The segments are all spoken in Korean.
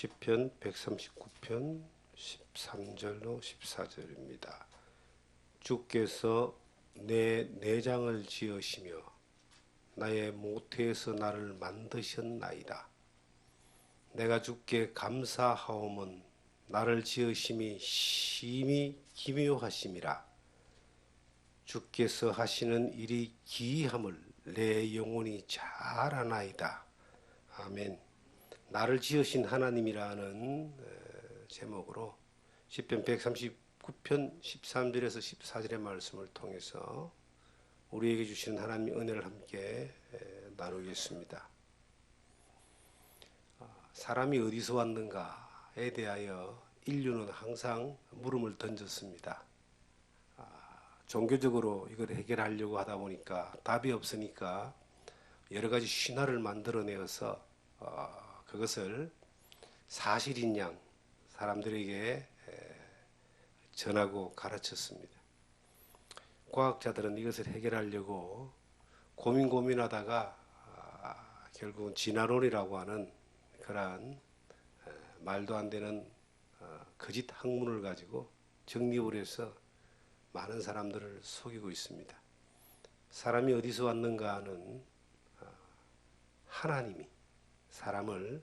시편 139편 13절로 14절입니다. 주께서 내 내장을 지으시며 나의 모태에서 나를 만드셨나이다. 내가 주께 감사하오면 나를 지으심이 심히 기묘하심이라. 주께서 하시는 일이 기이함을 내 영혼이 잘 아나이다. 아멘. 나를 지으신 하나님이라는 제목으로 시편 139편 13절에서 14절의 말씀을 통해서 우리에게 주시는 하나님의 은혜를 함께 나누겠습니다. 사람이 어디서 왔는가에 대하여 인류는 항상 물음을 던졌습니다. 종교적으로 이걸 해결하려고 하다 보니까 답이 없으니까 여러 가지 신화를 만들어내어서 그것을 사실인 양 사람들에게 전하고 가르쳤습니다. 과학자들은 이것을 해결하려고 고민하다가 결국은 진화론이라고 하는 그러한 말도 안 되는 거짓 학문을 가지고 정립을 해서 많은 사람들을 속이고 있습니다. 사람이 어디서 왔는가 하는 하나님이 사람을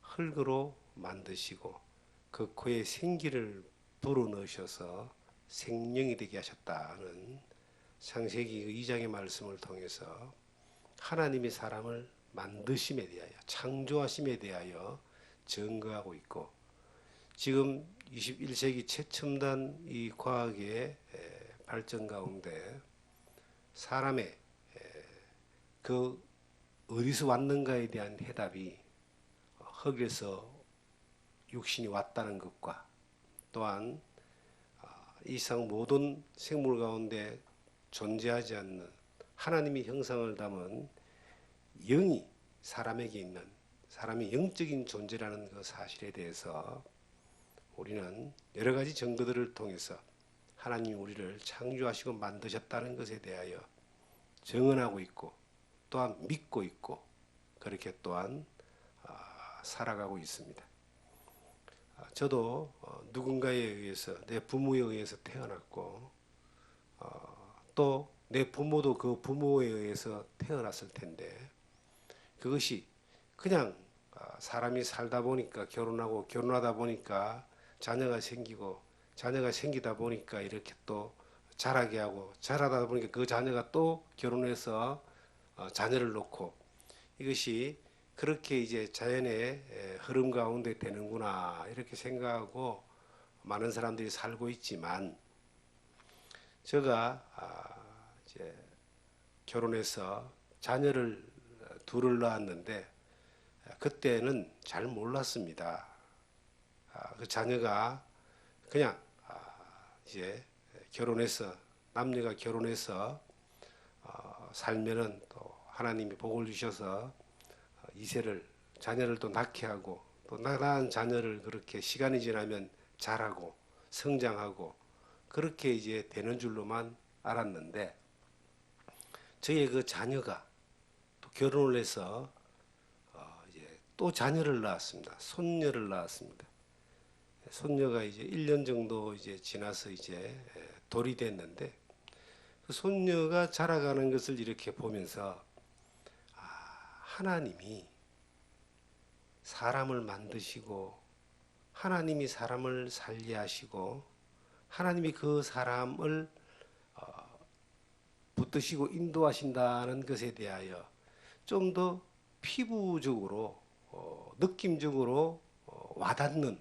흙으로 만드시고 그 코에 생기를 불어넣으셔서 생명이 되게 하셨다는 창세기 2장의 말씀을 통해서 하나님이 사람을 만드심에 대하여 창조하심에 대하여 증거하고 있고, 지금 21세기 최첨단 이 과학의 발전 가운데 사람의 그 어디서 왔는가에 대한 해답이 흙에서 육신이 왔다는 것과, 또한 이 세상 모든 생물 가운데 존재하지 않는 하나님의 형상을 담은 영이 사람에게 있는, 사람이 영적인 존재라는 그 사실에 대해서 우리는 여러 가지 증거들을 통해서 하나님이 우리를 창조하시고 만드셨다는 것에 대하여 증언하고 있고, 또한 믿고 있고, 그렇게 또한 살아가고 있습니다. 저도 누군가에 의해서, 내 부모에 의해서 태어났고, 또 내 부모도 그 부모에 의해서 태어났을 텐데, 그것이 그냥 사람이 살다 보니까, 결혼하다 보니까 자녀가 생기고, 자녀가 생기다 보니까 이렇게 또 자라게 하고, 자라다 보니까 그 자녀가 또 결혼해서 자녀를 놓고, 이것이 그렇게 이제 자연의 흐름 가운데 되는구나 이렇게 생각하고 많은 사람들이 살고 있지만, 제가 이제 결혼해서 자녀를 둘을 낳았는데 그때는 잘 몰랐습니다. 그 자녀가 그냥 이제 결혼해서, 남녀가 결혼해서 살면은 또 하나님이 복을 주셔서 이세를, 자녀를 또 낳게 하고, 또 낳은 자녀를 그렇게 시간이 지나면 자라고 성장하고 그렇게 이제 되는 줄로만 알았는데, 저의 그 자녀가 또 결혼을 해서 이제 또 자녀를 낳았습니다. 손녀를 낳았습니다. 손녀가 이제 1년 정도 이제 지나서 이제 돌이 됐는데, 그 손녀가 자라가는 것을 이렇게 보면서 하나님이 사람을 만드시고, 하나님이 사람을 살게 하시고, 하나님이 그 사람을 붙드시고 인도하신다는 것에 대하여 좀 더 피부적으로, 느낌적으로 와닿는,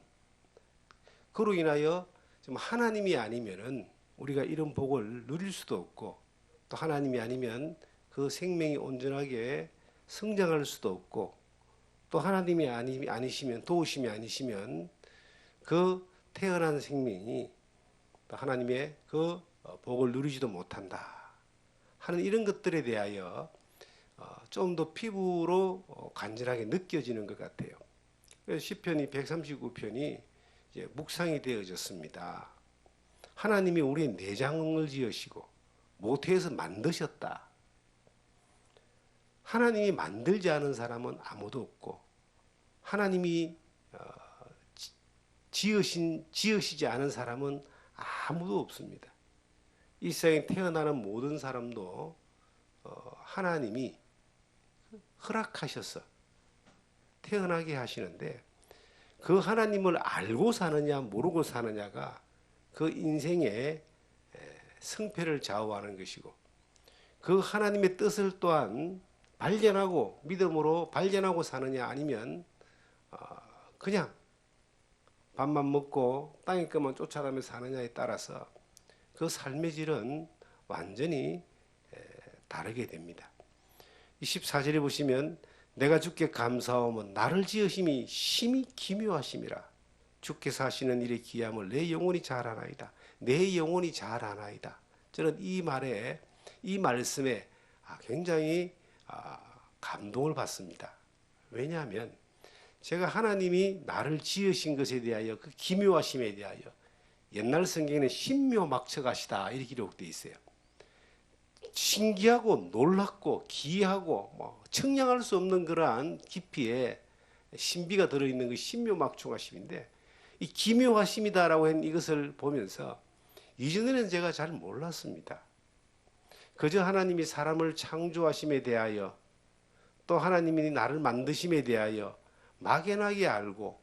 그로 인하여 좀 하나님이 아니면은 우리가 이런 복을 누릴 수도 없고, 또 하나님이 아니면 그 생명이 온전하게 성장할 수도 없고, 또 하나님이 아니시면, 도우심이 아니시면 그 태어난 생명이 또 하나님의 그 복을 누리지도 못한다 하는 이런 것들에 대하여 좀 더 피부로 간절하게 느껴지는 것 같아요. 그래서 시편이 139편이 이제 묵상이 되어졌습니다. 하나님이 우리의 내장을 지으시고 모태에서 만드셨다. 하나님이 만들지 않은 사람은 아무도 없고, 하나님이 지으시지 않은 사람은 아무도 없습니다. 이 세상에 태어나는 모든 사람도 하나님이 허락하셔서 태어나게 하시는데, 그 하나님을 알고 사느냐 모르고 사느냐가 그 인생의 승패를 좌우하는 것이고, 그 하나님의 뜻을 또한 발견하고 믿음으로 발견하고 사느냐, 아니면 그냥 밥만 먹고 땅의 것만 쫓아가며 사느냐에 따라서 그 삶의 질은 완전히 다르게 됩니다. 24절에 보시면 내가 주께 감사하면 나를 지으심이 심히 기묘하심이라. 주께서 하시는 일의 기함을 내 영혼이 잘 아나이다. 내 영혼이 잘 아나이다. 저는 이 말씀에 굉장히 감동을 받습니다. 왜냐하면 제가 하나님이 나를 지으신 것에 대하여 그 기묘하심에 대하여, 옛날 성경에는 신묘막측하시다 이렇게 기록되어 있어요. 신기하고 놀랍고 기이하고 측량할 수 없는 그러한 깊이에 신비가 들어있는 것이 신묘막측하심인데, 이 기묘하심이다라고 한 이것을 보면서 이전에는 제가 잘 몰랐습니다. 그저 하나님이 사람을 창조하심에 대하여, 또 하나님이 나를 만드심에 대하여 막연하게 알고,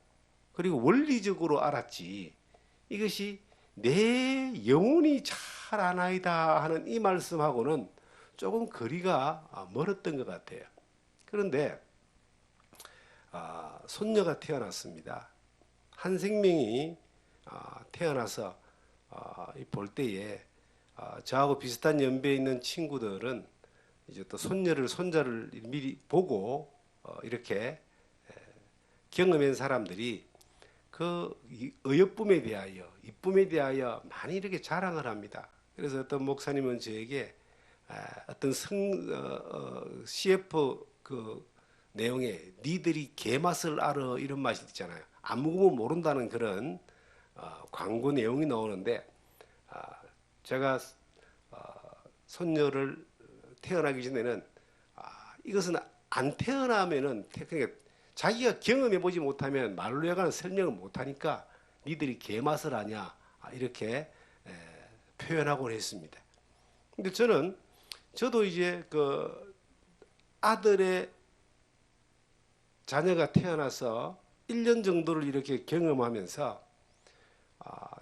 그리고 원리적으로 알았지, 이것이 내 영혼이 잘 아나이다 하는 이 말씀하고는 조금 거리가 멀었던 것 같아요. 그런데 손녀가 태어났습니다. 한 생명이 태어나서 볼 때에 저하고 비슷한 연배에 있는 친구들은 이제 또 손자를 미리 보고 이렇게 경험한 사람들이 그 어여쁨에 대하여, 이쁨에 대하여 많이 이렇게 자랑을 합니다. 그래서 어떤 목사님은 저에게 어떤 CF 그 내용에 니들이 개맛을 알아 이런 맛이 있잖아요. 안 먹으면 모른다는 그런 광고 내용이 나오는데, 제가 손녀를 태어나기 전에는 이것은 안 태어나면은, 그러니까 자기가 경험해 보지 못하면 말로 해가는 설명을 못하니까 니들이 개맛을 아냐 이렇게 표현하곤 했습니다. 근데 저도 이제 그 아들의 자녀가 태어나서 1년 정도를 이렇게 경험하면서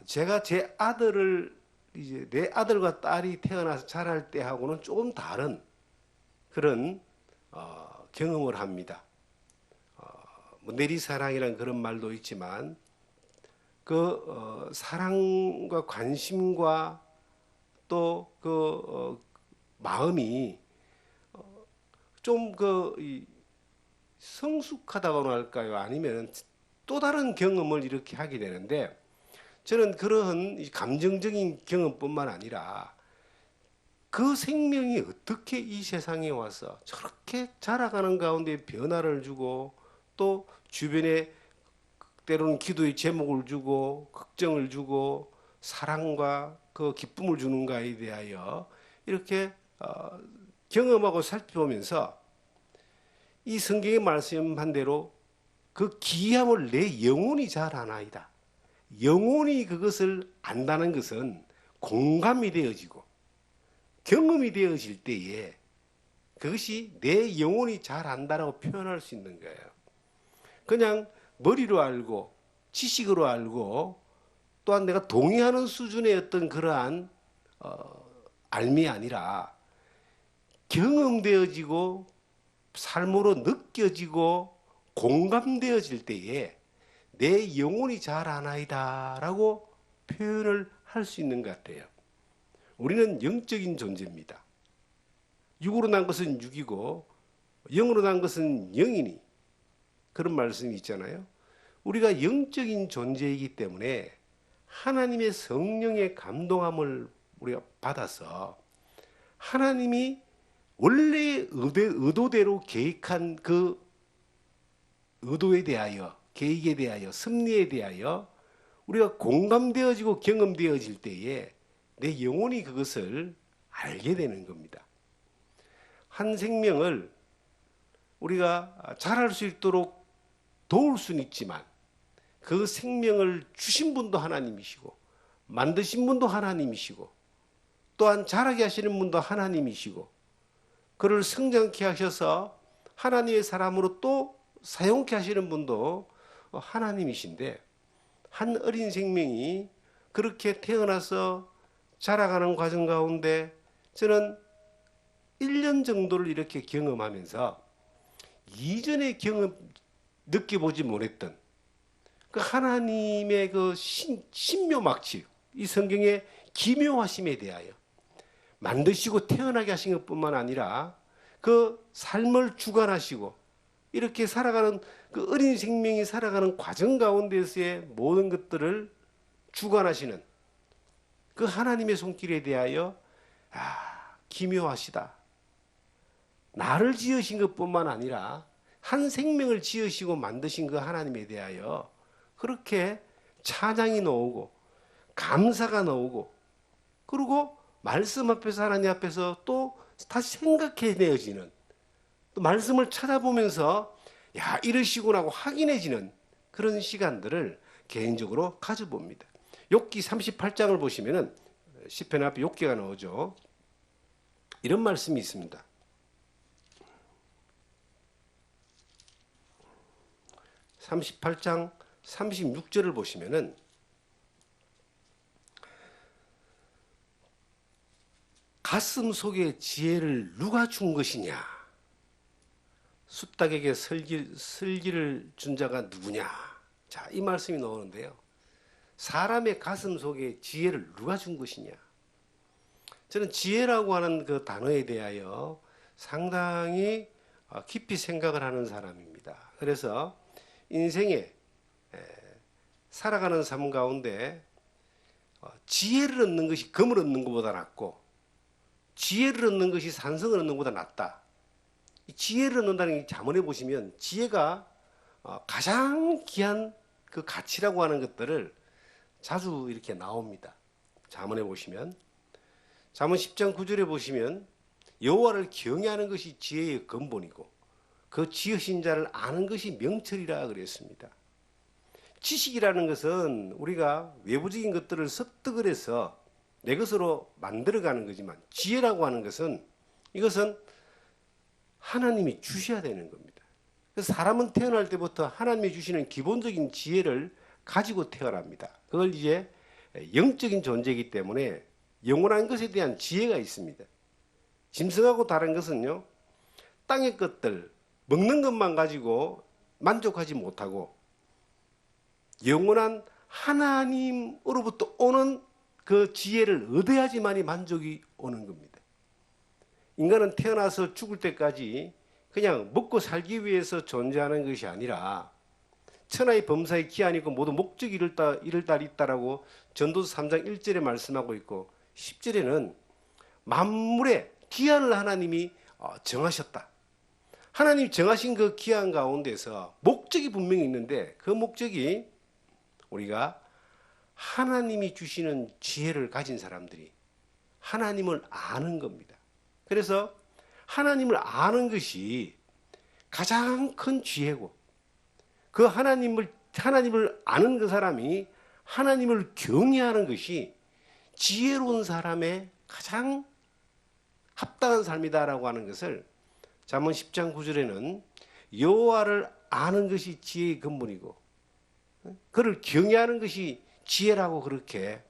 제가 제 아들을 이제 내 아들과 딸이 태어나서 자랄 때하고는 조금 다른 그런 경험을 합니다. 내리사랑이라는 그런 말도 있지만 그 사랑과 관심과 또 그 마음이 좀 성숙하다고나 할까요? 아니면 또 다른 경험을 이렇게 하게 되는데, 저는 그런 감정적인 경험뿐만 아니라 그 생명이 어떻게 이 세상에 와서 저렇게 자라가는 가운데 변화를 주고, 또 주변에 때로는 기도의 제목을 주고 걱정을 주고 사랑과 그 기쁨을 주는가에 대하여 이렇게 경험하고 살펴보면서, 이 성경의 말씀한 대로 그 기이함을 내 영혼이 잘 아나이다. 영혼이 그것을 안다는 것은 공감이 되어지고 경험이 되어질 때에 그것이 내 영혼이 잘 안다라고 표현할 수 있는 거예요. 그냥 머리로 알고 지식으로 알고 또한 내가 동의하는 수준의 어떤 그러한 알미 아니라 경험되어지고 삶으로 느껴지고 공감되어질 때에 내 영혼이 잘 아나이다라고 표현을 할 수 있는 것 같아요. 우리는 영적인 존재입니다. 육으로 난 것은 육이고 영으로 난 것은 영이니, 그런 말씀이 있잖아요. 우리가 영적인 존재이기 때문에 하나님의 성령의 감동함을 우리가 받아서 하나님이 원래 의도대로 계획한 그 의도에 대하여, 계획에 대하여, 섭리에 대하여 우리가 공감되어지고 경험되어질 때에 내 영혼이 그것을 알게 되는 겁니다. 한 생명을 우리가 자랄 수 있도록 도울 수는 있지만 그 생명을 주신 분도 하나님이시고 만드신 분도 하나님이시고 또한 자라게 하시는 분도 하나님이시고 그를 성장케 하셔서 하나님의 사람으로 또 사용케 하시는 분도 하나님이신데 한 어린 생명이 그렇게 태어나서 자라가는 과정 가운데 저는 1년 정도를 이렇게 경험하면서 이전에 느껴보지 못했던 그 하나님의 그 신묘막치, 이 성경의 기묘하심에 대하여 만드시고 태어나게 하신 것뿐만 아니라 그 삶을 주관하시고 이렇게 살아가는 그 어린 생명이 살아가는 과정 가운데서의 모든 것들을 주관하시는 그 하나님의 손길에 대하여 기묘하시다. 나를 지으신 것뿐만 아니라 한 생명을 지으시고 만드신 그 하나님에 대하여 그렇게 찬양이 나오고 감사가 나오고 그리고 말씀 앞에서 하나님 앞에서 또 다시 생각해내어지는 또 말씀을 찾아보면서 야 이러시구나 하고 확인해지는 그런 시간들을 개인적으로 가져봅니다. 욥기 38장을 보시면은 시편 앞에 욥기가 나오죠. 이런 말씀이 있습니다. 38장 36절을 보시면은 가슴 속에 지혜를 누가 준 것이냐? 숫닭에게 슬기를 준 자가 누구냐? 자, 이 말씀이 나오는데요. 사람의 가슴 속에 지혜를 누가 준 것이냐? 저는 지혜라고 하는 그 단어에 대하여 상당히 깊이 생각을 하는 사람입니다. 그래서 인생에 살아가는 삶 가운데 지혜를 얻는 것이 금을 얻는 것보다 낫고 지혜를 얻는 것이 산성을 얻는 것보다 낫다. 지혜를 얻는다는 게 잠언에 보시면 지혜가 가장 귀한 그 가치라고 하는 것들을 자주 이렇게 나옵니다. 잠언에 보시면 잠언 10장 9절에 보시면 여호와를 경외하는 것이 지혜의 근본이고 그 지으신 자를 아는 것이 명철이라 그랬습니다. 지식이라는 것은 우리가 외부적인 것들을 습득을 해서 내 것으로 만들어가는 거지만 지혜라고 하는 것은 이것은 하나님이 주셔야 되는 겁니다. 그래서 사람은 태어날 때부터 하나님이 주시는 기본적인 지혜를 가지고 태어납니다. 그걸 이제 영적인 존재이기 때문에 영원한 것에 대한 지혜가 있습니다. 짐승하고 다른 것은요, 땅의 것들, 먹는 것만 가지고 만족하지 못하고 영원한 하나님으로부터 오는 그 지혜를 얻어야지만이 만족이 오는 겁니다. 인간은 태어나서 죽을 때까지 그냥 먹고 살기 위해서 존재하는 것이 아니라 천하의 범사의 기한이 있고 모두 목적이 이를 달 있다라고 전도서 3장 1절에 말씀하고 있고 10절에는 만물의 기한을 하나님이 정하셨다. 하나님이 정하신 그 기한 가운데서 목적이 분명히 있는데 그 목적이 우리가 하나님이 주시는 지혜를 가진 사람들이 하나님을 아는 겁니다. 그래서 하나님을 아는 것이 가장 큰 지혜고 그 하나님을 아는 그 사람이 하나님을 경외하는 것이 지혜로운 사람의 가장 합당한 삶이다라고 하는 것을 잠언 10장 9절에는 여호와를 아는 것이 지혜의 근본이고 그를 경외하는 것이 지혜라고 그렇게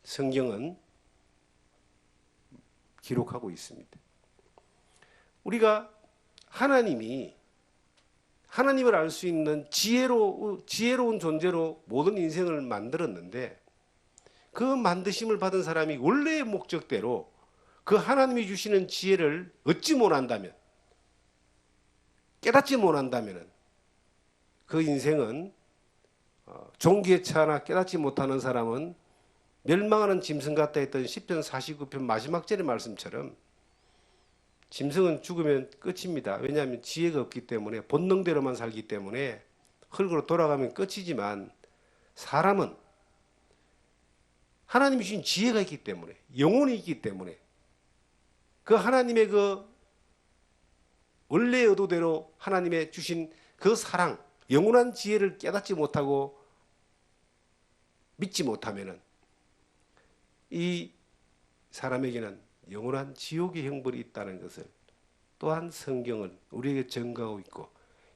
성경은 기록하고 있습니다. 우리가 하나님을 알 수 있는 지혜로운 존재로 모든 인생을 만들었는데 그 만드심을 받은 사람이 원래의 목적대로 그 하나님이 주시는 지혜를 얻지 못한다면 깨닫지 못한다면 그 인생은 종기에 차나 깨닫지 못하는 사람은 멸망하는 짐승 같다 했던 시편 49편 마지막 절의 말씀처럼 짐승은 죽으면 끝입니다. 왜냐하면 지혜가 없기 때문에 본능대로만 살기 때문에 흙으로 돌아가면 끝이지만 사람은 하나님이 주신 지혜가 있기 때문에 영혼이 있기 때문에 그 하나님의 그 원래의 의도대로 하나님의 주신 그 사랑 영원한 지혜를 깨닫지 못하고 믿지 못하면은 이 사람에게는 영원한 지옥의 형벌이 있다는 것을 또한 성경은 우리에게 증거하고 있고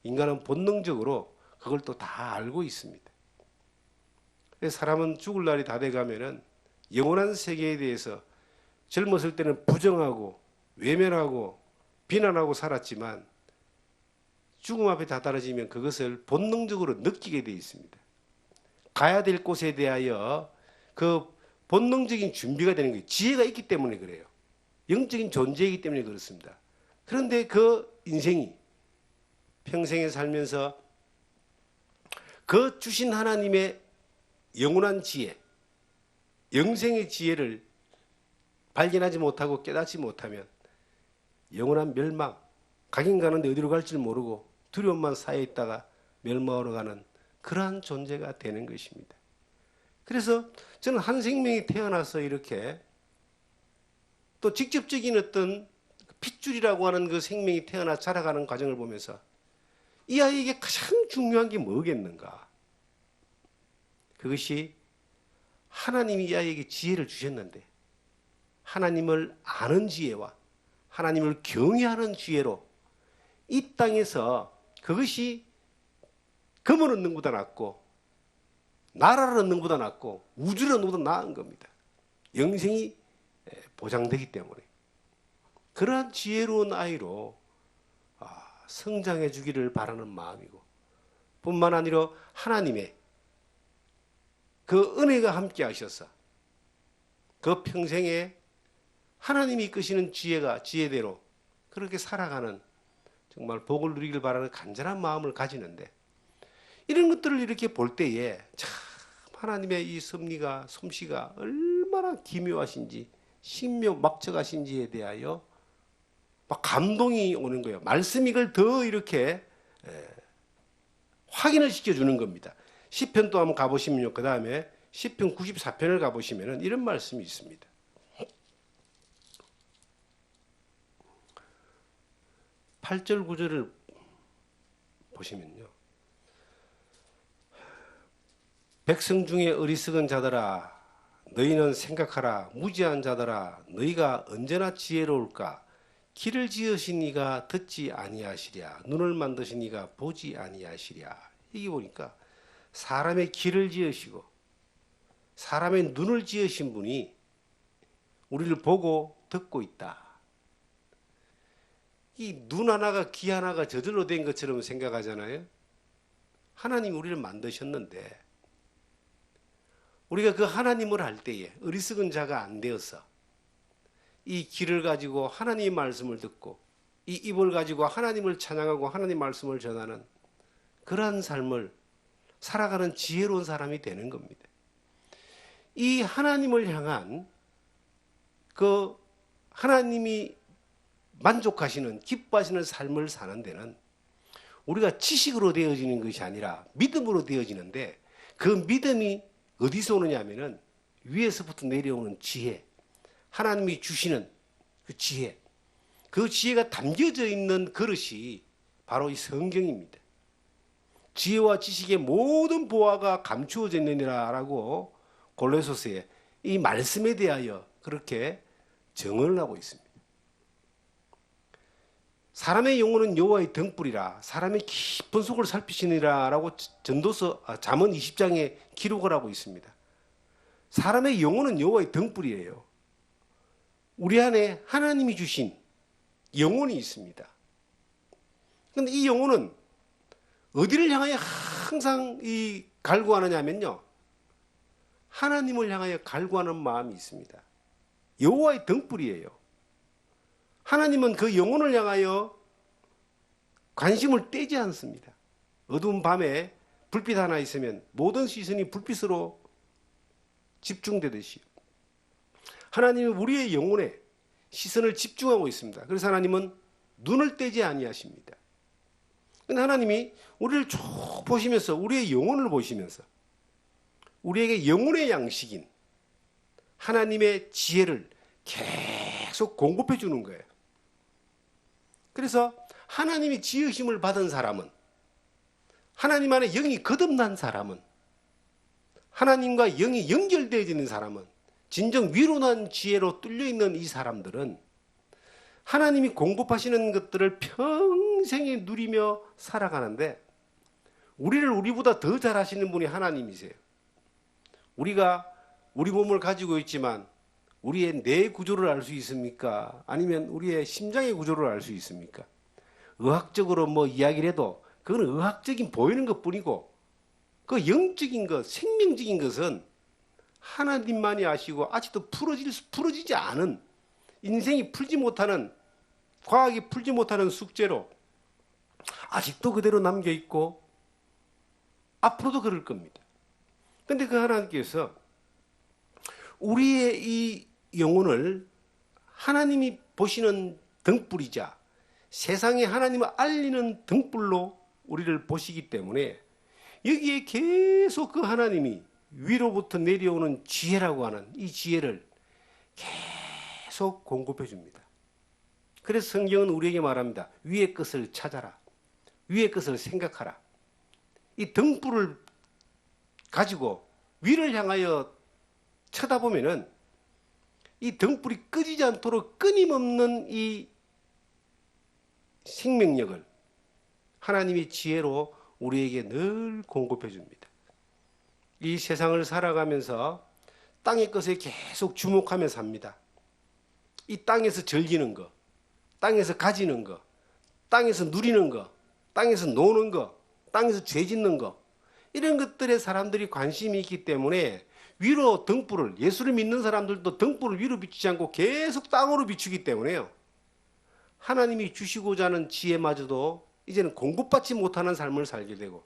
인간은 본능적으로 그걸 또 다 알고 있습니다. 사람은 죽을 날이 다 돼가면은 영원한 세계에 대해서 젊었을 때는 부정하고 외면하고 비난하고 살았지만 죽음 앞에 다다라지면 그것을 본능적으로 느끼게 되어 있습니다. 가야 될 곳에 대하여 그 본능적인 준비가 되는 거예요. 지혜가 있기 때문에 그래요. 영적인 존재이기 때문에 그렇습니다. 그런데 그 인생이 평생에 살면서 그 주신 하나님의 영원한 지혜, 영생의 지혜를 발견하지 못하고 깨닫지 못하면 영원한 멸망, 가긴 가는데 어디로 갈지 모르고 두려움만 쌓여 있다가 멸망으로 가는 그러한 존재가 되는 것입니다. 그래서 저는 한 생명이 태어나서 이렇게 또 직접적인 어떤 핏줄이라고 하는 그 생명이 태어나 자라가는 과정을 보면서 이 아이에게 가장 중요한 게 뭐겠는가? 그것이 하나님이 이 아이에게 지혜를 주셨는데 하나님을 아는 지혜와 하나님을 경외하는 지혜로 이 땅에서 그것이 금을 얻는 것보다 낫고 나라를 얻는 것보다 낫고 우주를 얻는 것보다 나은 겁니다. 영생이 보장되기 때문에 그러한 지혜로운 아이로 성장해 주기를 바라는 마음이고 뿐만 아니라 하나님의 그 은혜가 함께 하셔서 그 평생에 하나님이 이끄시는 지혜대로 그렇게 살아가는 정말 복을 누리길 바라는 간절한 마음을 가지는데 이런 것들을 이렇게 볼 때에 참 하나님의 이 섭리가 솜씨가 얼마나 기묘하신지 신묘막측하신지에 대하여 막 감동이 오는 거예요. 말씀이 이걸 더 이렇게 확인을 시켜주는 겁니다. 시편 또 한번 가보시면요. 그 다음에 시편 94편을 가보시면 이런 말씀이 있습니다. 8절 9절을 보시면요. 백성 중에 어리석은 자들아 너희는 생각하라. 무지한 자들아 너희가 언제나 지혜로울까. 길을 지으신 이가 듣지 아니하시랴. 눈을 만드신 이가 보지 아니하시랴. 여기 보니까 사람의 길을 지으시고 사람의 눈을 지으신 분이 우리를 보고 듣고 있다. 이 눈 하나가 귀 하나가 저절로 된 것처럼 생각하잖아요. 하나님이 우리를 만드셨는데 우리가 그 하나님을 할 때에 어리석은 자가 안 되어서 이 귀를 가지고 하나님의 말씀을 듣고 이 입을 가지고 하나님을 찬양하고 하나님의 말씀을 전하는 그러한 삶을 살아가는 지혜로운 사람이 되는 겁니다. 이 하나님을 향한 그 하나님이 만족하시는 기뻐하시는 삶을 사는 데는 우리가 지식으로 되어지는 것이 아니라 믿음으로 되어지는데 그 믿음이 어디서 오느냐 하면은 위에서부터 내려오는 지혜, 하나님이 주시는 그 지혜, 그 지혜가 담겨져 있는 그릇이 바로 이 성경입니다. 지혜와 지식의 모든 보화가 감추어져 있느니라라고 골로새서에 이 말씀에 대하여 그렇게 정언을 하고 있습니다. 사람의 영혼은 여호와의 등불이라 사람의 깊은 속을 살피시니라라고 전도서 잠언 20장에 기록을 하고 있습니다. 사람의 영혼은 여호와의 등불이에요. 우리 안에 하나님이 주신 영혼이 있습니다. 그런데 이 영혼은 어디를 향하여 항상 이 갈구하느냐면요. 하나님을 향하여 갈구하는 마음이 있습니다. 여호와의 등불이에요. 하나님은 그 영혼을 향하여 관심을 떼지 않습니다. 어두운 밤에 불빛 하나 있으면 모든 시선이 불빛으로 집중되듯이 하나님은 우리의 영혼에 시선을 집중하고 있습니다. 그래서 하나님은 눈을 떼지 아니하십니다. 그런데 하나님이 우리를 쭉 보시면서 우리의 영혼을 보시면서 우리에게 영혼의 양식인 하나님의 지혜를 계속 공급해 주는 거예요. 그래서 하나님이 지으심을 받은 사람은 하나님 안에 영이 거듭난 사람은, 하나님과 영이 연결되어지는 사람은, 진정 위로난 지혜로 뚫려있는 이 사람들은 하나님이 공급하시는 것들을 평생에 누리며 살아가는데, 우리를 우리보다 더 잘하시는 분이 하나님이세요. 우리가 우리 몸을 가지고 있지만 우리의 뇌 구조를 알 수 있습니까? 아니면 우리의 심장의 구조를 알 수 있습니까? 의학적으로 뭐 이야기를 해도 그건 의학적인 보이는 것뿐이고, 그 영적인 것, 생명적인 것은 하나님만이 아시고 아직도 풀어지지 않은, 인생이 풀지 못하는, 과학이 풀지 못하는 숙제로 아직도 그대로 남겨 있고 앞으로도 그럴 겁니다. 그런데 그 하나님께서 우리의 이 영혼을 하나님이 보시는 등불이자 세상에 하나님을 알리는 등불로 우리를 보시기 때문에 여기에 계속 그 하나님이 위로부터 내려오는 지혜라고 하는 이 지혜를 계속 공급해 줍니다. 그래서 성경은 우리에게 말합니다. 위의 것을 찾아라. 위의 것을 생각하라. 이 등불을 가지고 위를 향하여 쳐다보면은 이 등불이 꺼지지 않도록 끊임없는 이 생명력을 하나님의 지혜로 우리에게 늘 공급해 줍니다. 이 세상을 살아가면서 땅의 것에 계속 주목하며 삽니다. 이 땅에서 즐기는 거, 땅에서 가지는 거, 땅에서 누리는 거, 땅에서 노는 거, 땅에서 죄 짓는 거, 이런 것들에 사람들이 관심이 있기 때문에 위로 등불을, 예수를 믿는 사람들도 등불을 위로 비추지 않고 계속 땅으로 비추기 때문에요. 하나님이 주시고자 하는 지혜마저도 이제는 공급받지 못하는 삶을 살게 되고,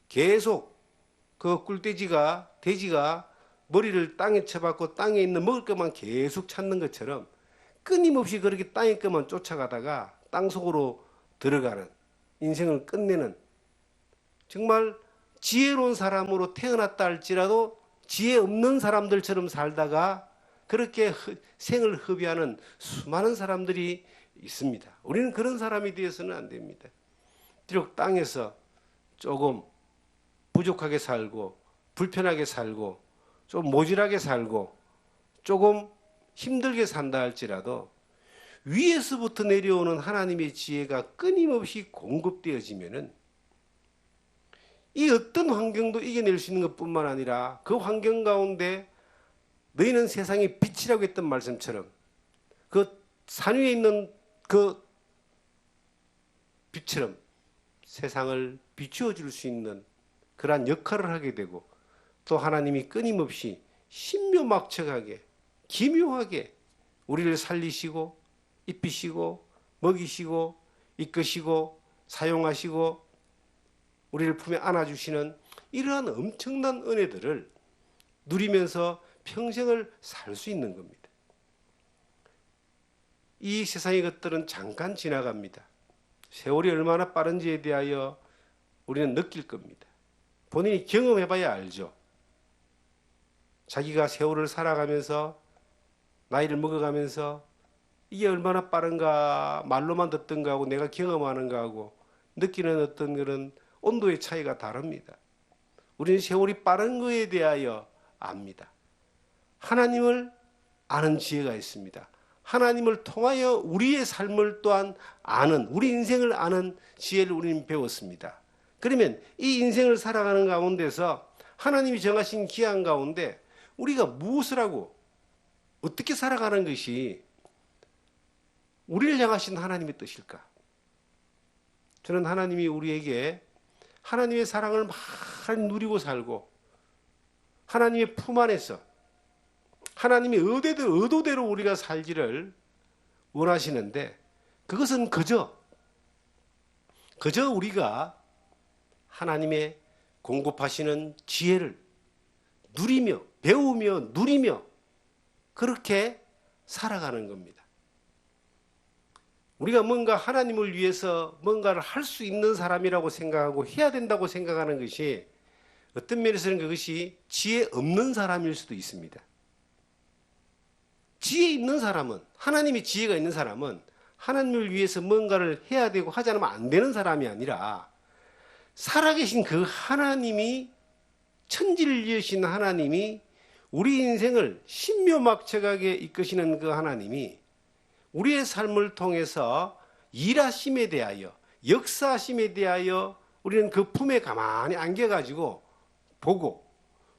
계속 그 꿀돼지가, 돼지가 머리를 땅에 쳐박고 땅에 있는 먹을 것만 계속 찾는 것처럼 끊임없이 그렇게 땅의 것만 쫓아가다가 땅속으로 들어가는, 인생을 끝내는, 정말 지혜로운 사람으로 태어났다 할지라도 지혜 없는 사람들처럼 살다가 그렇게 생을 허비하는 수많은 사람들이 있습니다. 우리는 그런 사람이 되어서는 안 됩니다. 비록 땅에서 조금 부족하게 살고 불편하게 살고 좀 모질하게 살고 조금 힘들게 산다 할지라도 위에서부터 내려오는 하나님의 지혜가 끊임없이 공급되어지면은 이 어떤 환경도 이겨낼 수 있는 것뿐만 아니라 그 환경 가운데 너희는 세상의 빛이라고 했던 말씀처럼 그 산 위에 있는 그 빛처럼 세상을 비추어 줄 수 있는 그러한 역할을 하게 되고, 또 하나님이 끊임없이 신묘막측하게 기묘하게 우리를 살리시고 입히시고 먹이시고 이끄시고 사용하시고 우리를 품에 안아주시는 이러한 엄청난 은혜들을 누리면서 평생을 살 수 있는 겁니다. 이 세상의 것들은 잠깐 지나갑니다. 세월이 얼마나 빠른지에 대하여 우리는 느낄 겁니다. 본인이 경험해봐야 알죠. 자기가 세월을 살아가면서 나이를 먹어가면서 이게 얼마나 빠른가 말로만 듣던가 하고 내가 경험하는가 하고 느끼는 어떤 그런 온도의 차이가 다릅니다. 우리는 세월이 빠른 것에 대하여 압니다. 하나님을 아는 지혜가 있습니다. 하나님을 통하여 우리의 삶을 또한 아는, 우리 인생을 아는 지혜를 우리는 배웠습니다. 그러면 이 인생을 살아가는 가운데서 하나님이 정하신 기한 가운데 우리가 무엇을 하고 어떻게 살아가는 것이 우리를 향하신 하나님의 뜻일까? 저는 하나님이 우리에게 하나님의 사랑을 많이 누리고 살고 하나님의 품 안에서 하나님의 의도대로 우리가 살기를 원하시는데, 그것은 그저 우리가 하나님의 공급하시는 지혜를 누리며 배우며 누리며 그렇게 살아가는 겁니다. 우리가 뭔가 하나님을 위해서 뭔가를 할 수 있는 사람이라고 생각하고 해야 된다고 생각하는 것이 어떤 면에서는 그것이 지혜 없는 사람일 수도 있습니다. 지혜 있는 사람은, 하나님의 지혜가 있는 사람은 하나님을 위해서 뭔가를 해야 되고 하지 않으면 안 되는 사람이 아니라 살아계신 그 하나님이, 천지를 지으신 하나님이, 우리 인생을 신묘막측하게 이끄시는 그 하나님이 우리의 삶을 통해서 일하심에 대하여, 역사하심에 대하여 우리는 그 품에 가만히 안겨가지고 보고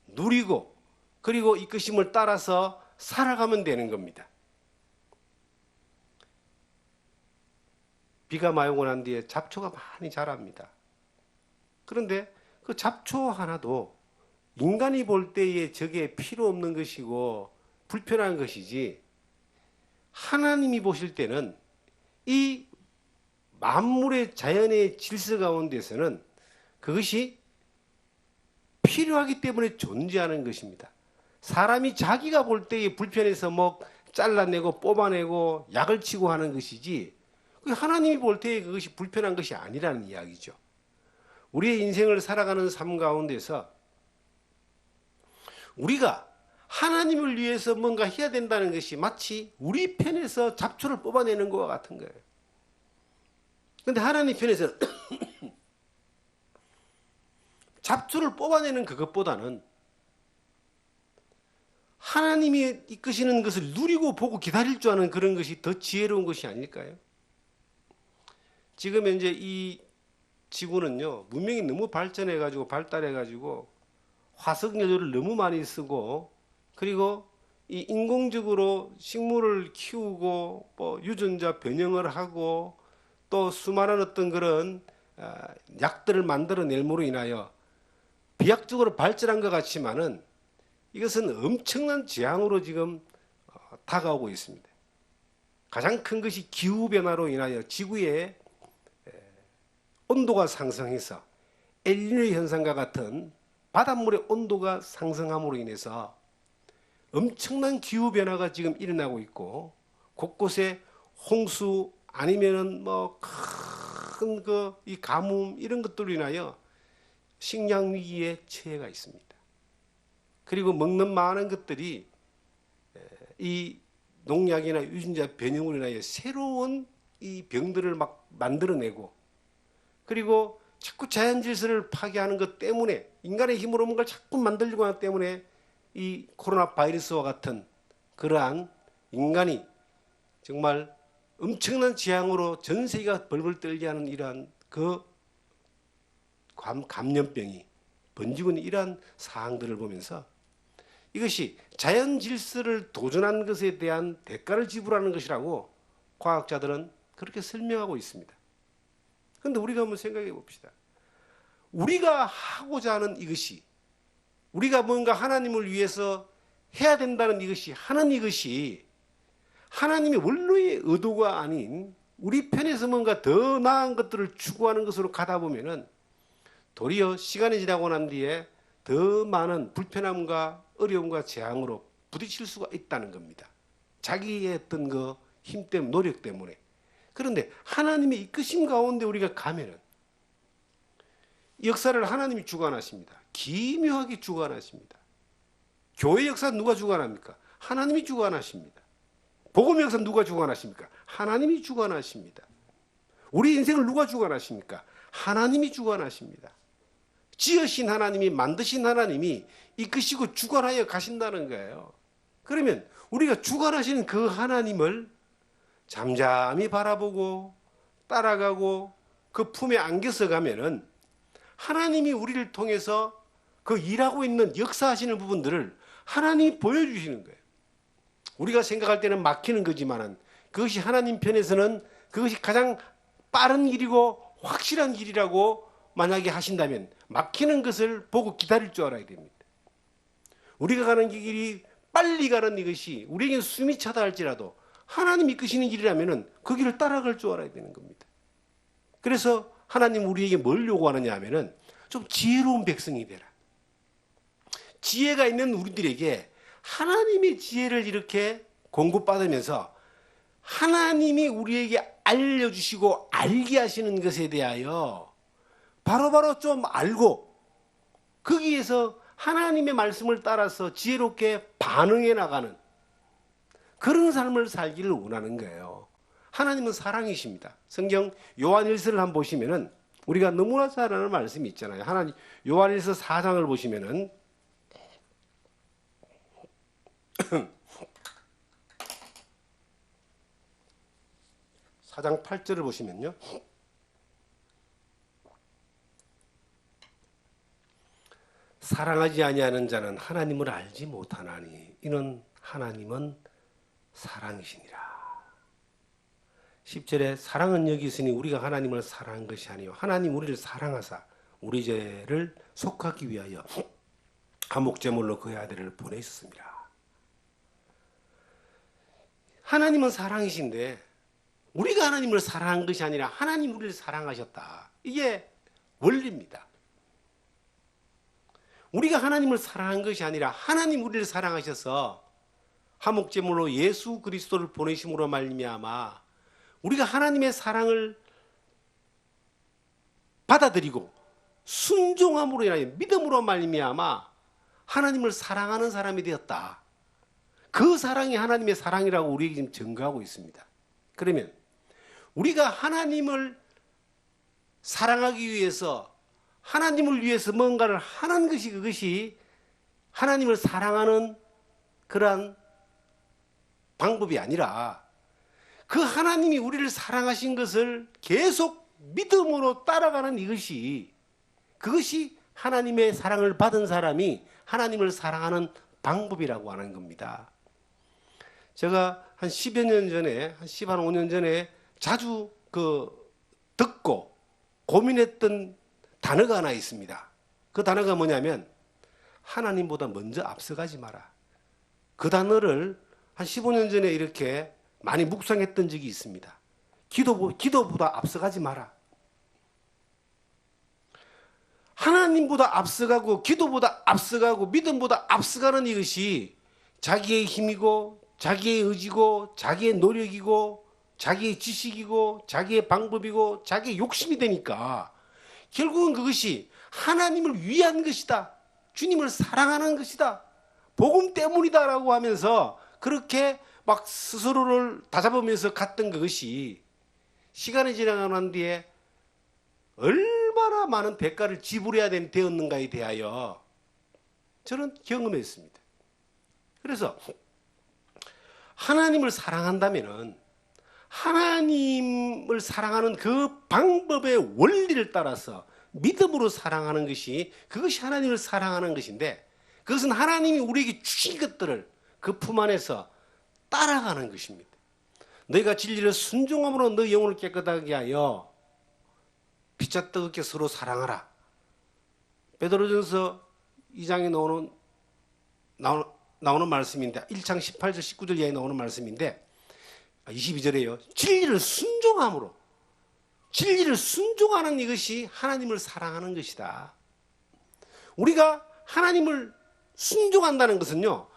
누리고 그리고 이끄심을 따라서 살아가면 되는 겁니다. 비가 많이 오고 난 뒤에 잡초가 많이 자랍니다. 그런데 그 잡초 하나도 인간이 볼 때에 저게 필요 없는 것이고 불편한 것이지, 하나님이 보실 때는 이 만물의 자연의 질서 가운데서는 그것이 필요하기 때문에 존재하는 것입니다. 사람이 자기가 볼 때에 불편해서 뭐 잘라내고 뽑아내고 약을 치고 하는 것이지, 하나님이 볼 때에 그것이 불편한 것이 아니라는 이야기죠. 우리의 인생을 살아가는 삶 가운데서 우리가 하나님을 위해서 뭔가 해야 된다는 것이 마치 우리 편에서 잡초를 뽑아내는 것과 같은 거예요. 그런데 하나님 편에서는 잡초를 뽑아내는 그것보다는 하나님이 이끄시는 것을 누리고 보고 기다릴 줄 아는 그런 것이 더 지혜로운 것이 아닐까요? 지금 현재 이 지구는요, 문명이 너무 발전해가지고 발달해가지고 화석 연료를 너무 많이 쓰고, 그리고 이 인공적으로 식물을 키우고 뭐 유전자 변형을 하고 또 수많은 어떤 그런 약들을 만들어낼므로 인하여 비약적으로 발전한 것 같지만은 이것은 엄청난 재앙으로 지금 다가오고 있습니다. 가장 큰 것이 기후변화로 인하여 지구의 온도가 상승해서 엘니뇨 현상과 같은 바닷물의 온도가 상승함으로 인해서 엄청난 기후변화가 지금 일어나고 있고, 곳곳에 홍수 아니면은 뭐 큰 이 가뭄 이런 것들로 인하여 식량 위기에 처해가 있습니다. 그리고 먹는 많은 것들이 이 농약이나 유전자 변형으로 인하여 새로운 이 병들을 막 만들어내고, 그리고 자꾸 자연 질서를 파괴하는 것 때문에, 인간의 힘으로 뭔가를 자꾸 만들려고 하기 때문에 이 코로나 바이러스와 같은 그러한 인간이 정말 엄청난 재앙으로 전 세계가 벌벌 떨게 하는 이러한 그 감염병이 번지고 있는 이러한 사항들을 보면서 이것이 자연 질서를 도전한 것에 대한 대가를 지불하는 것이라고 과학자들은 그렇게 설명하고 있습니다. 그런데 우리가 한번 생각해 봅시다. 우리가 하고자 하는 이것이, 우리가 뭔가 하나님을 위해서 해야 된다는 이것이 하나님의 원로의 의도가 아닌 우리 편에서 뭔가 더 나은 것들을 추구하는 것으로 가다 보면은 도리어 시간이 지나고 난 뒤에 더 많은 불편함과 어려움과 재앙으로 부딪힐 수가 있다는 겁니다. 자기의 어떤 그 힘 때문에, 노력 때문에. 그런데 하나님의 이끄심 가운데 우리가 가면은 역사를 하나님이 주관하십니다. 기묘하게 주관하십니다. 교회 역사 누가 주관합니까? 하나님이 주관하십니다. 복음 역사 누가 주관하십니까? 하나님이 주관하십니다. 우리 인생을 누가 주관하십니까? 하나님이 주관하십니다. 지으신 하나님이, 만드신 하나님이 이끄시고 주관하여 가신다는 거예요. 그러면 우리가 주관하시는 그 하나님을 잠잠히 바라보고 따라가고 그 품에 안겨서 가면은 하나님이 우리를 통해서 그 일하고 있는 역사하시는 부분들을 하나님이 보여주시는 거예요. 우리가 생각할 때는 막히는 거지만은 그것이 하나님 편에서는 그것이 가장 빠른 길이고 확실한 길이라고 만약에 하신다면 막히는 것을 보고 기다릴 줄 알아야 됩니다. 우리가 가는 길이 빨리 가는 이것이 우리에게 숨이 차다 할지라도 하나님이 이끄시는 길이라면 그 길을 따라갈 줄 알아야 되는 겁니다. 그래서 하나님 우리에게 뭘 요구하느냐 하면은 좀 지혜로운 백성이 되라. 지혜가 있는 우리들에게 하나님의 지혜를 이렇게 공급받으면서 하나님이 우리에게 알려주시고 알게 하시는 것에 대하여 바로바로 좀 알고 거기에서 하나님의 말씀을 따라서 지혜롭게 반응해 나가는 그런 삶을 살기를 원하는 거예요. 하나님은 사랑이십니다. 성경 요한일서를 한번 보시면은 우리가 너무나 잘 아는 말씀이 있잖아요. 하나님 요한일서 4장을 보시면은 4장 8절을 보시면요. 사랑하지 아니하는 자는 하나님을 알지 못하나니 이는 하나님은 사랑이시니라. 10절에 사랑은 여기 있으니 우리가 하나님을 사랑한 것이 아니요 하나님 우리를 사랑하사 우리 죄를 속하기 위하여 화목제물로 그의 아들을 보내셨습니다. 하나님은 사랑이신데 우리가 하나님을 사랑한 것이 아니라 하나님 우리를 사랑하셨다. 이게 원리입니다. 우리가 하나님을 사랑한 것이 아니라 하나님 우리를 사랑하셔서 화목제물로 예수 그리스도를 보내심으로 말미암아 우리가 하나님의 사랑을 받아들이고 순종함으로 인하여 믿음으로 말미암아 하나님을 사랑하는 사람이 되었다. 그 사랑이 하나님의 사랑이라고 우리에게 지금 증거하고 있습니다. 그러면 우리가 하나님을 사랑하기 위해서 하나님을 위해서 뭔가를 하는 것이 그것이 하나님을 사랑하는 그러한 방법이 아니라 그 하나님이 우리를 사랑하신 것을 계속 믿음으로 따라가는 그것이 하나님의 사랑을 받은 사람이 하나님을 사랑하는 방법이라고 하는 겁니다. 제가 한 10여 년 전에, 한 15년 전에 자주 듣고 고민했던 단어가 하나 있습니다. 그 단어가 뭐냐면 하나님보다 먼저 앞서가지 마라. 그 단어를 한 15년 전에 이렇게 많이 묵상했던 적이 있습니다. 기도보다 앞서가지 마라. 하나님보다 앞서가고 기도보다 앞서가고 믿음보다 앞서가는 이것이 자기의 힘이고 자기의 의지고 자기의 노력이고 자기의 지식이고 자기의 방법이고 자기의 욕심이 되니까 결국은 그것이 하나님을 위한 것이다. 주님을 사랑하는 것이다. 복음 때문이다라고 하면서 그렇게 막 스스로를 다잡으면서 갔던 그것이 시간이 지나고 난 뒤에 얼마나 많은 대가를 지불해야 되었는가에 대하여 저는 경험했습니다. 그래서 하나님을 사랑한다면은 하나님을 사랑하는 그 방법의 원리를 따라서 믿음으로 사랑하는 그것이 하나님을 사랑하는 것인데 그것은 하나님이 우리에게 주신 것들을 그 품 안에서 따라가는 것입니다. 너희가 진리를 순종함으로 너희 영혼을 깨끗하게 하여 피차 뜨겁게 서로 사랑하라. 베드로전서 2장에 나오는 말씀인데 1장 18절 19절 이하에 나오는 말씀인데 22절에요. 진리를 순종하는 이것이 하나님을 사랑하는 것이다. 우리가 하나님을 순종한다는 것은요.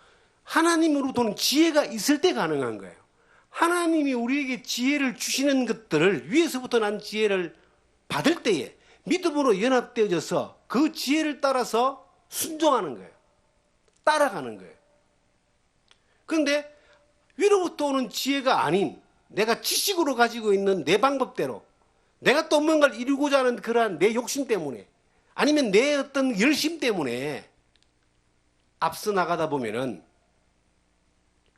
하나님으로부터는 지혜가 있을 때 가능한 거예요. 하나님이 우리에게 지혜를 주시는 것들을 위에서부터 난 지혜를 받을 때에 믿음으로 연합되어져서 그 지혜를 따라서 순종하는 거예요. 따라가는 거예요. 그런데 위로부터 오는 지혜가 아닌 내가 지식으로 가지고 있는 내 방법대로 내가 또 뭔가를 이루고자 하는 그러한 내 욕심 때문에 아니면 내 어떤 열심 때문에 앞서 나가다 보면은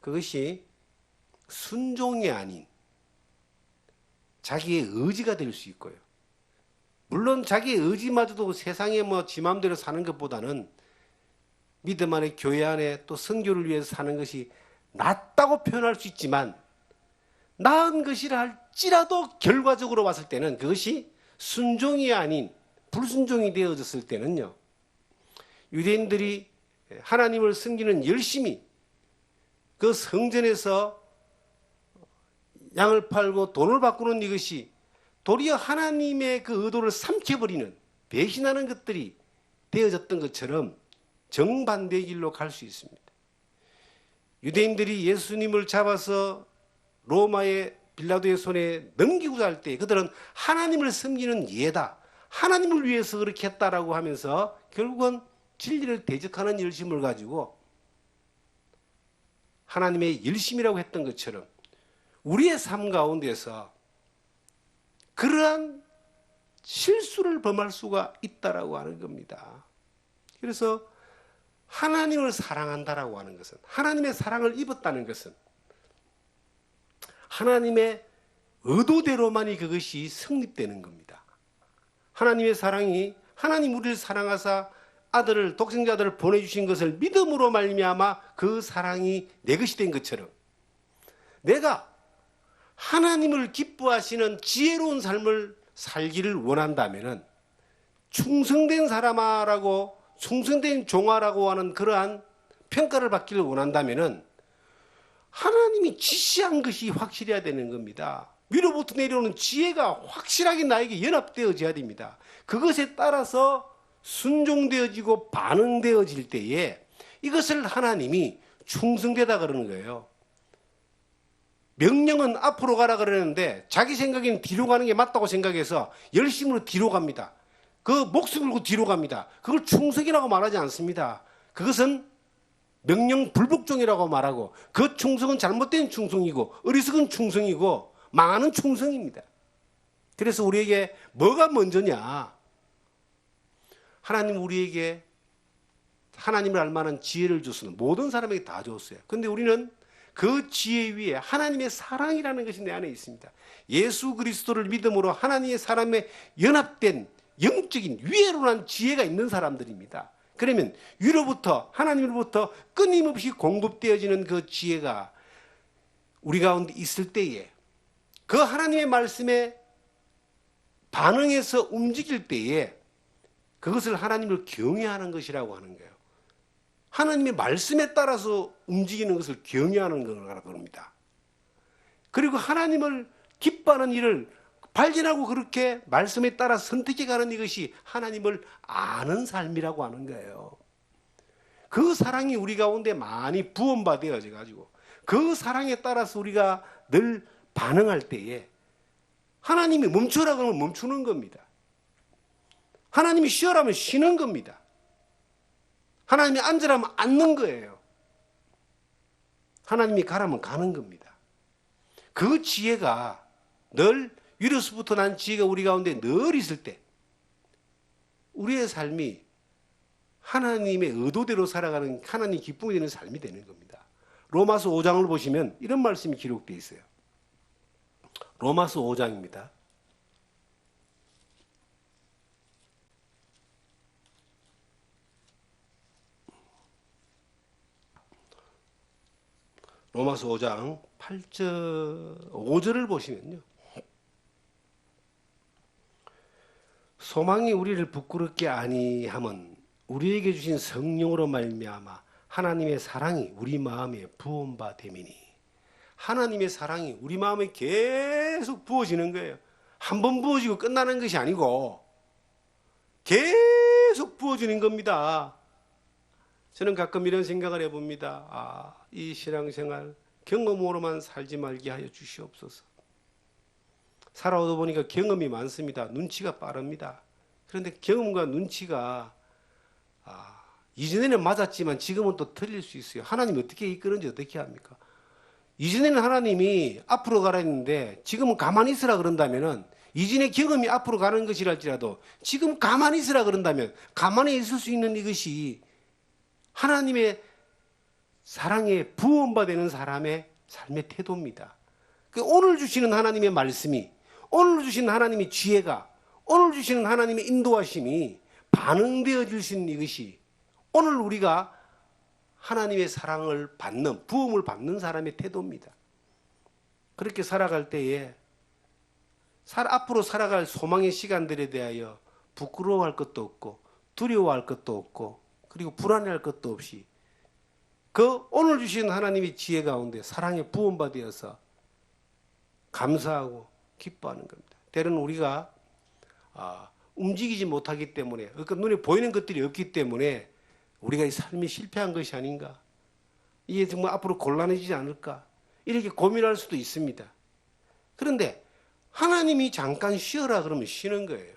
그것이 순종이 아닌 자기의 의지가 될 수 있고요. 물론 자기의 의지마저도 세상에 지 마음대로 사는 것보다는 믿음 안에 교회 안에 또 선교를 위해서 사는 것이 낫다고 표현할 수 있지만 나은 것이라 할지라도 결과적으로 봤을 때는 그것이 순종이 아닌 불순종이 되어졌을 때는요. 유대인들이 하나님을 섬기는 열심히 그 성전에서 양을 팔고 돈을 바꾸는 이것이 도리어 하나님의 그 의도를 삼켜버리는 배신하는 것들이 되어졌던 것처럼 정반대의 길로 갈 수 있습니다. 유대인들이 예수님을 잡아서 로마의 빌라도의 손에 넘기고자 할 때 그들은 하나님을 섬기는 예다. 하나님을 위해서 그렇게 했다라고 하면서 결국은 진리를 대적하는 열심을 가지고 하나님의 열심이라고 했던 것처럼 우리의 삶 가운데서 그러한 실수를 범할 수가 있다라고 하는 겁니다. 그래서 하나님을 사랑한다라고 하는 것은, 하나님의 사랑을 입었다는 것은 하나님의 의도대로만이 그것이 성립되는 겁니다. 하나님의 사랑이, 하나님 우리를 사랑하사 아들을, 독생자들을 보내주신 것을 믿음으로 말미암아 그 사랑이 내 것이 된 것처럼, 내가 하나님을 기뻐하시는 지혜로운 삶을 살기를 원한다면, 충성된 사람아라고, 충성된 종아라고 하는 그러한 평가를 받기를 원한다면 하나님이 지시한 것이 확실해야 되는 겁니다. 위로부터 내려오는 지혜가 확실하게 나에게 연합되어져야 됩니다. 그것에 따라서 순종되어지고 반응되어질 때에 이것을 하나님이 충성되다 그러는 거예요. 명령은 앞으로 가라 그러는데 자기 생각에는 뒤로 가는 게 맞다고 생각해서 열심으로 뒤로 갑니다. 그 목숨 걸고 뒤로 갑니다. 그걸 충성이라고 말하지 않습니다. 그것은 명령 불복종이라고 말하고, 그 충성은 잘못된 충성이고 어리석은 충성이고 망하는 충성입니다. 그래서 우리에게 뭐가 먼저냐? 하나님 우리에게 하나님을 알만한 지혜를 줬으면 모든 사람에게 다 줬어요. 그런데 우리는 그 지혜 위에 하나님의 사랑이라는 것이 내 안에 있습니다. 예수 그리스도를 믿음으로 하나님의 사람에 연합된 영적인 위로난 지혜가 있는 사람들입니다. 그러면 위로부터, 하나님으로부터 끊임없이 공급되어지는 그 지혜가 우리 가운데 있을 때에, 그 하나님의 말씀에 반응해서 움직일 때에 그것을 하나님을 경외하는 것이라고 하는 거예요. 하나님의 말씀에 따라서 움직이는 것을 경외하는 거라고 합니다. 그리고 하나님을 기뻐하는 일을 발견하고 그렇게 말씀에 따라 선택해 가는 이것이 하나님을 아는 삶이라고 하는 거예요. 그 사랑이 우리 가운데 많이 부원받아져 가지고 그 사랑에 따라서 우리가 늘 반응할 때에 하나님이 멈춰라 그러면 멈추는 겁니다. 하나님이 쉬어라면 쉬는 겁니다. 하나님이 앉으라면 앉는 거예요. 하나님이 가라면 가는 겁니다. 그 지혜가 늘 위로서부터 난 지혜가 우리 가운데 늘 있을 때 우리의 삶이 하나님의 의도대로 살아가는, 하나님 기쁨이 되는 삶이 되는 겁니다. 로마서 5장을 보시면 이런 말씀이 기록되어 있어요. 로마서 5장입니다. 로마서 5장 5절을 보시면요, 소망이 우리를 부끄럽게 아니함은 우리에게 주신 성령으로 말미암아 하나님의 사랑이 우리 마음에 부은 바 됨이니. 하나님의 사랑이 우리 마음에 계속 부어지는 거예요. 한 번 부어지고 끝나는 것이 아니고 계속 부어지는 겁니다. 저는 가끔 이런 생각을 해봅니다. 이 신앙생활 경험으로만 살지 말게 하여 주시옵소서. 살아오다 보니까 경험이 많습니다. 눈치가 빠릅니다. 그런데 경험과 눈치가 이전에는 맞았지만 지금은 또 틀릴 수 있어요. 하나님이 어떻게 이끄는지 어떻게 합니까? 이전에는 하나님이 앞으로 가라 했는데 지금은 가만히 있으라 그런다면은, 이전의 경험이 앞으로 가는 것이랄지라도 지금 가만히 있으라 그런다면 가만히 있을 수 있는 이것이 하나님의 사랑에 부원받는 사람의 삶의 태도입니다. 오늘 주시는 하나님의 말씀이, 오늘 주시는 하나님의 지혜가, 오늘 주시는 하나님의 인도하심이 반응되어질 수 있는 이것이 오늘 우리가 하나님의 사랑을 받는, 부음을 받는 사람의 태도입니다. 그렇게 살아갈 때에 앞으로 살아갈 소망의 시간들에 대하여 부끄러워할 것도 없고 두려워할 것도 없고 그리고 불안해할 것도 없이 그 오늘 주신 하나님의 지혜 가운데 사랑에 부음받아서 감사하고 기뻐하는 겁니다. 때로는 우리가 움직이지 못하기 때문에, 그러니까 눈에 보이는 것들이 없기 때문에 우리가 이 삶이 실패한 것이 아닌가, 이게 정말 앞으로 곤란해지지 않을까, 이렇게 고민할 수도 있습니다. 그런데 하나님이 잠깐 쉬어라 그러면 쉬는 거예요.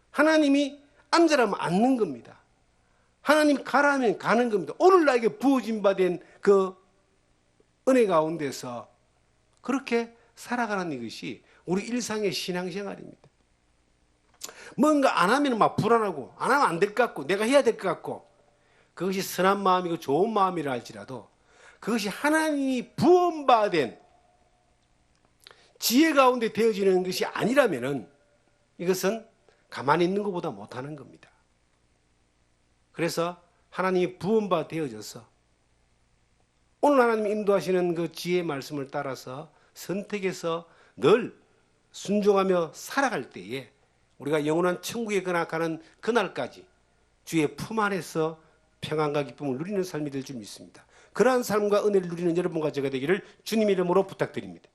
하나님이 앉으라면 앉는 겁니다. 하나님 가라면 가는 겁니다. 오늘 나에게 부어진 바 된 그 은혜 가운데서 그렇게 살아가는 이것이 우리 일상의 신앙생활입니다. 뭔가 안 하면 막 불안하고 안 하면 안 될 것 같고 내가 해야 될 것 같고 그것이 선한 마음이고 좋은 마음이라 할지라도 그것이 하나님이 부恩받은 지혜 가운데 되어지는 것이 아니라면은 이것은 가만히 있는 것보다 못하는 겁니다. 그래서 하나님이 부恩받아 되어져서 오늘 하나님 인도하시는 그 지혜의 말씀을 따라서 선택해서 늘 순종하며 살아갈 때에 우리가 영원한 천국에 가는 그날까지 주의 품 안에서 평안과 기쁨을 누리는 삶이 될 줄 믿습니다. 그러한 삶과 은혜를 누리는 여러분과 제가 되기를 주님 이름으로 부탁드립니다.